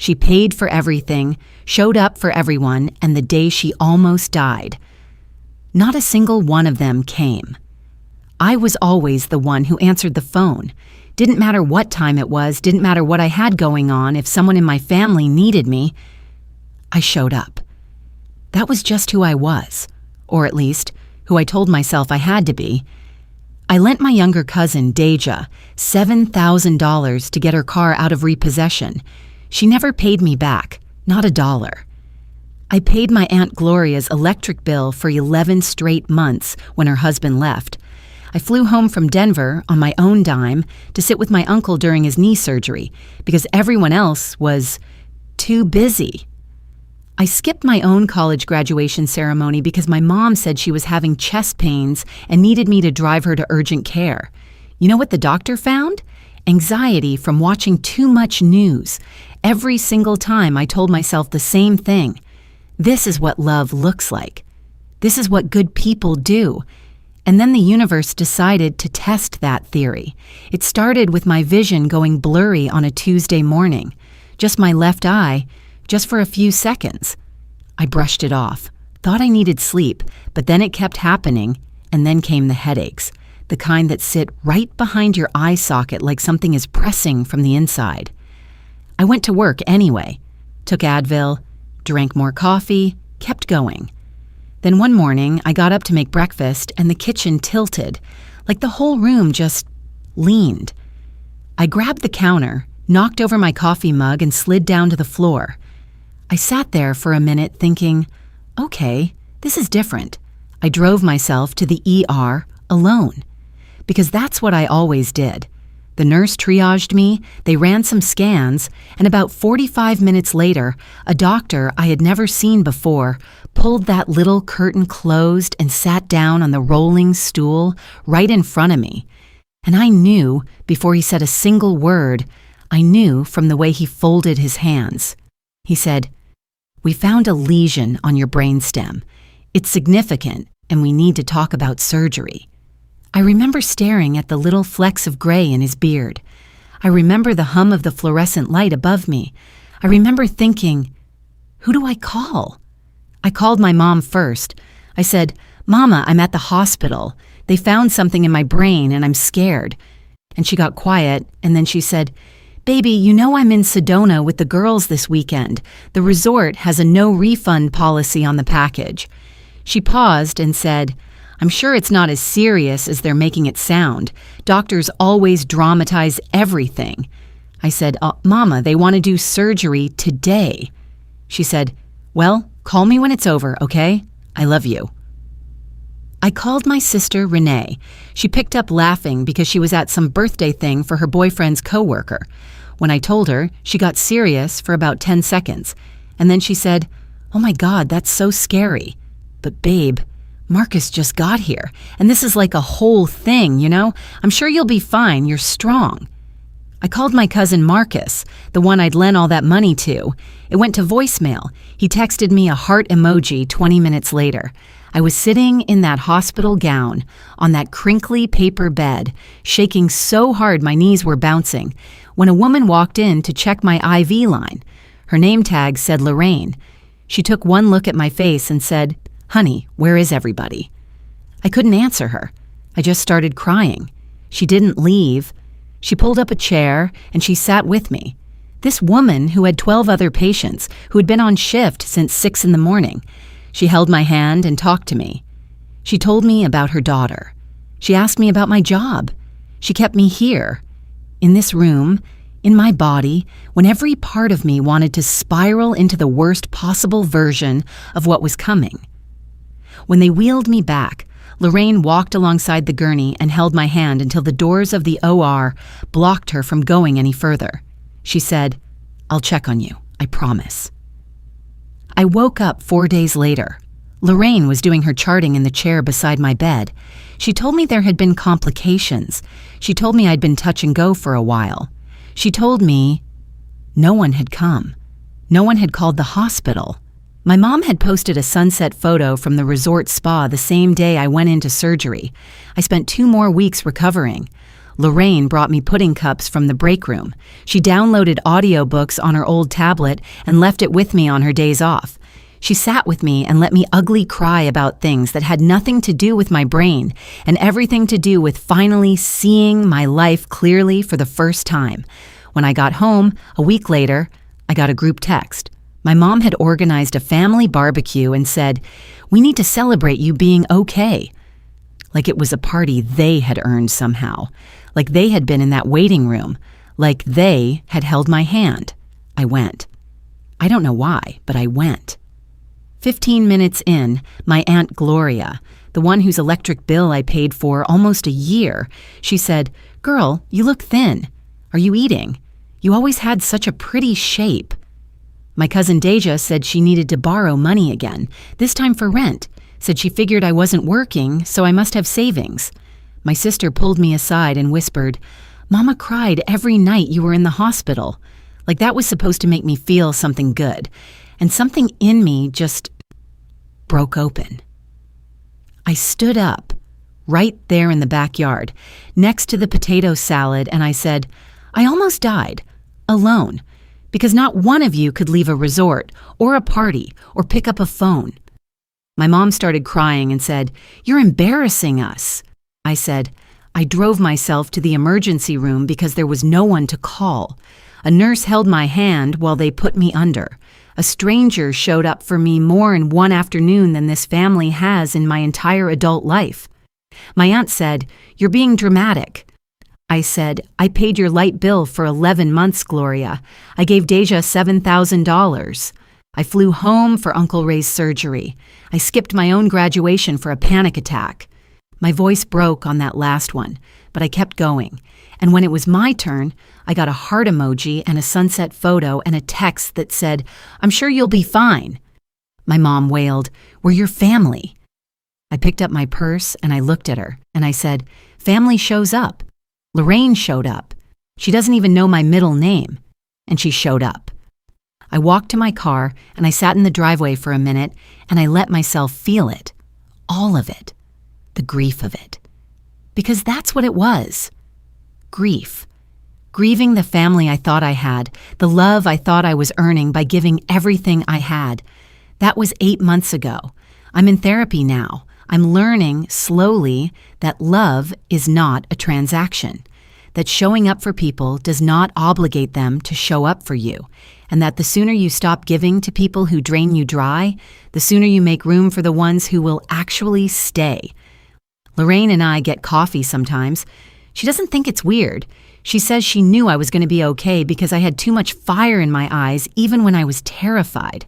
She paid for everything, showed up for everyone, and the day she almost died. Not a single one of them came. I was always the one who answered the phone. Didn't matter what time it was, didn't matter what I had going on, if someone in my family needed me, I showed up. That was just who I was, or at least, who I told myself I had to be. I lent my younger cousin, Deja, $7,000 to get her car out of repossession. She never paid me back, not $1. I paid my Aunt Gloria's electric bill for 11 straight months when her husband left. I flew home from Denver on my own dime to sit with my uncle during his knee surgery because everyone else was too busy. I skipped my own college graduation ceremony because my mom said she was having chest pains and needed me to drive her to urgent care. You know what the doctor found? Anxiety from watching too much news. Every single time I told myself the same thing. This is what love looks like. This is what good people do. And then the universe decided to test that theory. It started with my vision going blurry on a Tuesday morning. Just my left eye, just for a few seconds. I brushed it off, thought I needed sleep, but then it kept happening, and then came the headaches, the kind that sit right behind your eye socket like something is pressing from the inside. I went to work anyway, took Advil, drank more coffee, kept going. Then one morning, I got up to make breakfast and the kitchen tilted, like the whole room just leaned. I grabbed the counter, knocked over my coffee mug and slid down to the floor. I sat there for a minute thinking, okay, this is different. I drove myself to the ER alone, because that's what I always did. The nurse triaged me, they ran some scans, and about 45 minutes later, a doctor I had never seen before pulled that little curtain closed and sat down on the rolling stool right in front of me. And I knew, before he said a single word, I knew from the way he folded his hands. He said, "We found a lesion on your brainstem. It's significant, and we need to talk about surgery." I remember staring at the little flecks of gray in his beard. I remember the hum of the fluorescent light above me. I remember thinking, who do I call? I called my mom first. I said, "Mama, I'm at the hospital. They found something in my brain and I'm scared." And she got quiet, and then she said, "Baby, you know I'm in Sedona with the girls this weekend. The resort has a no-refund policy on the package." She paused and said, "I'm sure it's not as serious as they're making it sound. Doctors always dramatize everything." I said, "Mama, they want to do surgery today." She said, "Well, call me when it's over, okay? I love you." I called my sister, Renee. She picked up laughing because she was at some birthday thing for her boyfriend's coworker. When I told her, she got serious for about 10 seconds. And then she said, "Oh my God, that's so scary. But babe, Marcus just got here, and this is like a whole thing, you know? I'm sure you'll be fine. You're strong." I called my cousin Marcus, the one I'd lent all that money to. It went to voicemail. He texted me a heart emoji 20 minutes later. I was sitting in that hospital gown, on that crinkly paper bed, shaking so hard my knees were bouncing, when a woman walked in to check my IV line. Her name tag said Lorraine. She took one look at my face and said, "Honey, where is everybody?" I couldn't answer her. I just started crying. She didn't leave. She pulled up a chair and she sat with me. This woman who had 12 other patients, who had been on shift since 6 in the morning. She held my hand and talked to me. She told me about her daughter. She asked me about my job. She kept me here, in this room, in my body, when every part of me wanted to spiral into the worst possible version of what was coming. When they wheeled me back, Lorraine walked alongside the gurney and held my hand until the doors of the OR blocked her from going any further. She said, "I'll check on you, I promise." I woke up 4 days later. Lorraine was doing her charting in the chair beside my bed. She told me there had been complications. She told me I'd been touch and go for a while. She told me no one had come. No one had called the hospital. My mom had posted a sunset photo from the resort spa the same day I went into surgery. I spent 2 more weeks recovering. Lorraine brought me pudding cups from the break room. She downloaded audiobooks on her old tablet and left it with me on her days off. She sat with me and let me ugly cry about things that had nothing to do with my brain and everything to do with finally seeing my life clearly for the first time. When I got home, a week later, I got a group text. My mom had organized a family barbecue and said, "We need to celebrate you being okay." Like it was a party they had earned somehow. Like they had been in that waiting room. Like they had held my hand. I went. I don't know why, but I went. 15 minutes in, my Aunt Gloria, the one whose electric bill I paid for almost a year, she said, "Girl, you look thin. Are you eating? You always had such a pretty shape." My cousin Deja said she needed to borrow money again, this time for rent. Said she figured I wasn't working, so I must have savings. My sister pulled me aside and whispered, "Mama cried every night you were in the hospital." Like that was supposed to make me feel something good. And something in me just broke open. I stood up, right there in the backyard, next to the potato salad, and I said, "I almost died, alone, because not one of you could leave a resort or a party or pick up a phone." My mom started crying and said, "You're embarrassing us." I said, "I drove myself to the emergency room because there was no one to call. A nurse held my hand while they put me under. A stranger showed up for me more in one afternoon than this family has in my entire adult life." My aunt said, "You're being dramatic." I said, "I paid your light bill for 11 months, Gloria. I gave Deja $7,000. I flew home for Uncle Ray's surgery. I skipped my own graduation for a panic attack." My voice broke on that last one, but I kept going. And when it was my turn, I got a heart emoji and a sunset photo and a text that said, "I'm sure you'll be fine." My mom wailed, "We're your family." I picked up my purse and I looked at her and I said, "Family shows up. Lorraine showed up. She doesn't even know my middle name." And she showed up. I walked to my car and I sat in the driveway for a minute and I let myself feel it. All of it. The grief of it. Because that's what it was. Grief. Grieving the family I thought I had, the love I thought I was earning by giving everything I had. That was 8 months ago. I'm in therapy now. I'm learning slowly that love is not a transaction, that showing up for people does not obligate them to show up for you, and that the sooner you stop giving to people who drain you dry, the sooner you make room for the ones who will actually stay. Lorraine and I get coffee sometimes. She doesn't think it's weird. She says she knew I was going to be okay because I had too much fire in my eyes even when I was terrified.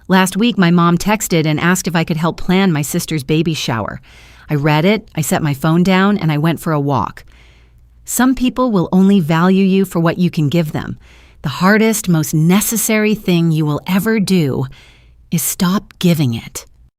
Last week, my mom texted and asked if I could help plan my sister's baby shower. I read it, I set my phone down, and I went for a walk. Some people will only value you for what you can give them. The hardest, most necessary thing you will ever do is stop giving it.